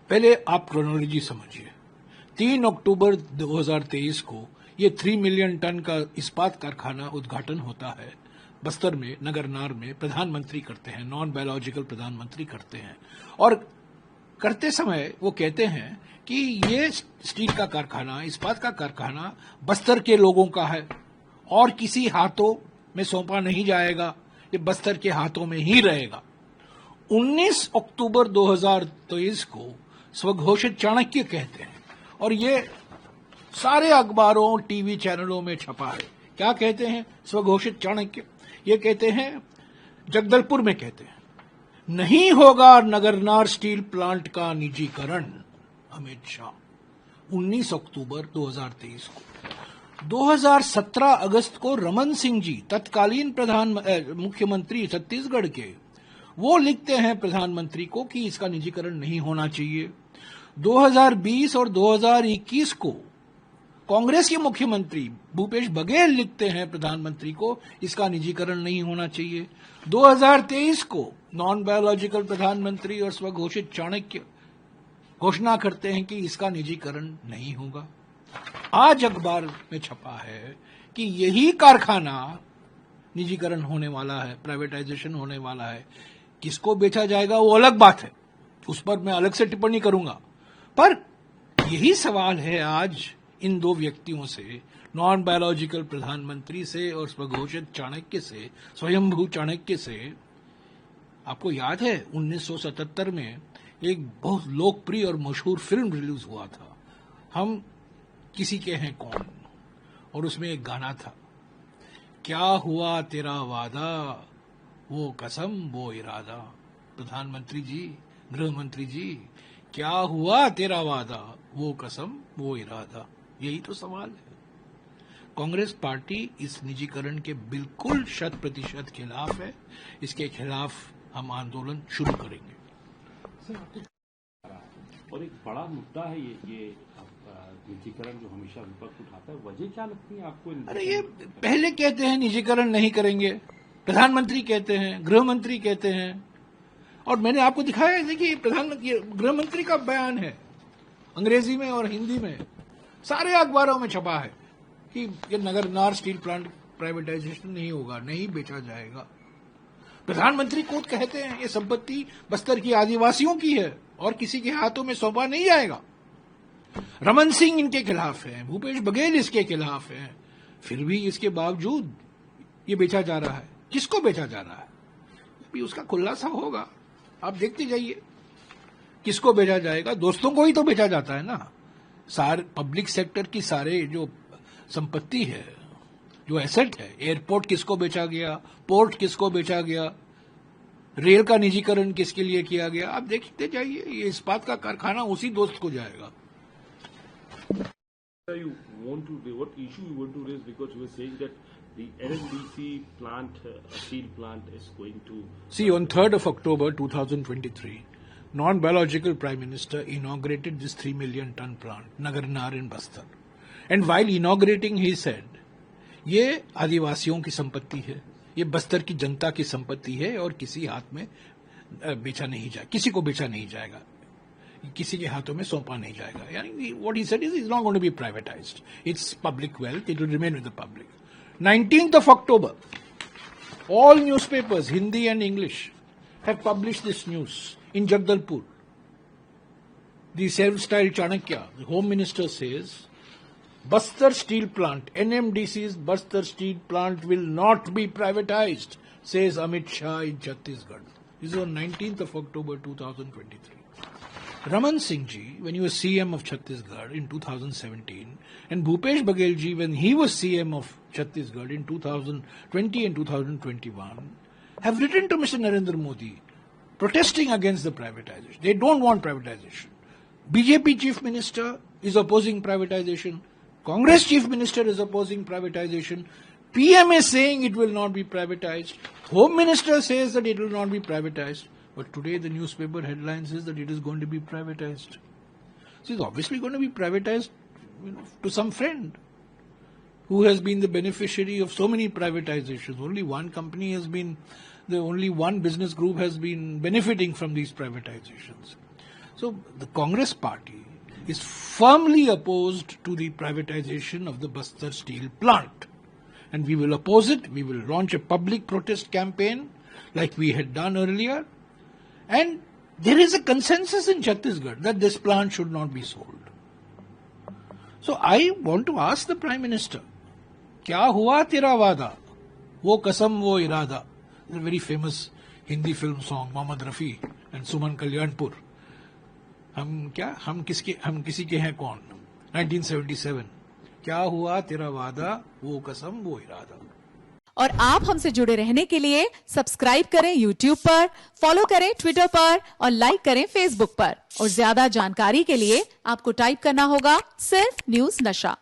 पहले आप क्रोनोलॉजी समझिए। 3 अक्टूबर 2023 को ये 3 मिलियन टन का इस्पात कारखाना उद्घाटन होता है बस्तर में, नगरनार में। प्रधानमंत्री करते हैं, नॉन बायोलॉजिकल प्रधानमंत्री करते हैं, और करते समय वो कहते हैं कि ये स्टील का कारखाना, इस्पात का कारखाना बस्तर के लोगों का है और किसी हाथों में सौंपा नहीं जाएगा, ये बस्तर के हाथों में ही रहेगा। 19 अक्टूबर 2023 को स्वघोषित चाणक्य कहते हैं, और ये सारे अखबारों, टीवी चैनलों में छपा है। क्या कहते हैं स्वघोषित चाणक्य? ये कहते हैं, जगदलपुर में कहते हैं, नहीं होगा नगरनार स्टील प्लांट का निजीकरण। अमित शाह 19 अक्टूबर 2023 को। 2017 अगस्त को रमन सिंह जी, तत्कालीन मुख्यमंत्री छत्तीसगढ़ के, वो लिखते हैं प्रधानमंत्री को कि इसका निजीकरण नहीं होना चाहिए। 2020 और 2021 को कांग्रेस के मुख्यमंत्री भूपेश बघेल लिखते हैं प्रधानमंत्री को, इसका निजीकरण नहीं होना चाहिए। 2023 को नॉन बायोलॉजिकल प्रधानमंत्री और स्वघोषित चाणक्य घोषणा करते हैं कि इसका निजीकरण नहीं होगा। आज अखबार में छपा है कि यही कारखाना निजीकरण होने वाला है, प्राइवेटाइजेशन होने वाला है। किसको बेचा जाएगा वो अलग बात है, उस पर मैं अलग से टिप्पणी करूंगा। पर यही सवाल है आज इन दो व्यक्तियों से, नॉन बायोलॉजिकल प्रधानमंत्री से और स्वघोषित चाणक्य से, स्वयंभू चाणक्य से। आपको याद है 1977 में एक बहुत लोकप्रिय और मशहूर फिल्म रिलीज हुआ था, हम किसी के हैं कौन, और उसमें एक गाना था, क्या हुआ तेरा वादा, वो कसम वो इरादा। प्रधानमंत्री जी, गृह मंत्री जी, क्या हुआ तेरा वादा, वो कसम वो इरादा। यही तो सवाल है। कांग्रेस पार्टी इस निजीकरण के बिल्कुल 100% खिलाफ है। इसके खिलाफ हम आंदोलन शुरू करेंगे। और एक बड़ा मुद्दा है ये निजीकरण जो हमेशा विपक्ष उठाता है, वजह क्या लगती है आपको? अरे ये पहले कहते हैं निजीकरण नहीं करेंगे, प्रधानमंत्री कहते हैं, गृह मंत्री कहते हैं, और मैंने आपको दिखाया है कि प्रधानमंत्री, गृह मंत्री का बयान है, अंग्रेजी में और हिंदी में सारे अखबारों में छपा है कि ये नगरनार स्टील प्लांट प्राइवेटाइजेशन नहीं होगा, नहीं बेचा जाएगा। प्रधानमंत्री खुद कहते हैं ये संपत्ति बस्तर की आदिवासियों की है और किसी के हाथों में सौंपा नहीं जाएगा। रमन सिंह इनके खिलाफ है, भूपेश बघेल इसके खिलाफ है, फिर भी इसके बावजूद ये बेचा जा रहा है। किसको बेचा जा रहा है भी उसका खुलासा होगा, आप देखते जाइए किसको बेचा जाएगा। दोस्तों को ही तो बेचा जाता है ना। सारे पब्लिक सेक्टर की सारे जो संपत्ति है, जो एसेट है, एयरपोर्ट किसको बेचा गया, पोर्ट किसको बेचा गया, रेल का निजीकरण किसके लिए किया गया, आप देखते जाइए। ये इस्पात का कारखाना उसी दोस्त को जाएगा। What issue you want to raise, because you were saying that the NMDC plant, steel plant, is going to... See, on 3rd of October 2023, non-biological Prime Minister inaugurated this 3 million ton plant, Nagarnar in Bastar. And while inaugurating, he said, ये आदिवासियों की संपत्ति है, ये बस्तर की जनता की संपत्ति है और किसी हाथ में बेचा नहीं जाएगा, किसी को बेचा नहीं जाएगा, किसी के हाथों में सौंपा नहीं जाएगा। यानी what he said is it's not going to be privatized. It's public wealth. It will remain with the public. 19th of October, all newspapers, Hindi and English, have published this news in Jagdalpur. The self-styled Chanakya, the Home Minister, says, Bastar Steel Plant, NMDC's Bastar Steel Plant will not be privatized, says Amit Shah in Chhattisgarh. This is on 19th of October 2023. Raman Singh ji, when he was CM of Chhattisgarh in 2017, and Bhupesh Baghel ji, when he was CM of Chhattisgarh in 2020 and 2021, have written to Mr. Narendra Modi protesting against the privatization. They don't want privatization. BJP Chief Minister is opposing privatization. Congress Chief Minister is opposing privatization. PM is saying it will not be privatized. Home Minister says that it will not be privatized. But today the newspaper headline says that it is going to be privatized. So it's obviously going to be privatized, to some friend who has been the beneficiary of so many privatizations. Only one company has been, only one business group has been benefiting from these privatizations. So the Congress party is firmly opposed to the privatization of the Bastar steel plant. And we will oppose it. We will launch a public protest campaign like we had done earlier. And there is a consensus in Chhattisgarh that this plant should not be sold. So I want to ask the Prime Minister, क्या हुआ तेरा वादा, वो कसम वो इरादा. A very famous Hindi film song, Mohammad Rafi and Suman Kalyanpur. हम किसी के हैं कौन, 1977. क्या हुआ तेरा वादा, वो कसम वो इरादा. और आप हमसे जुड़े रहने के लिए सब्सक्राइब करें YouTube पर, फॉलो करें Twitter पर और लाइक करें Facebook पर. और ज्यादा जानकारी के लिए आपको टाइप करना होगा सिर्फ न्यूज नशा.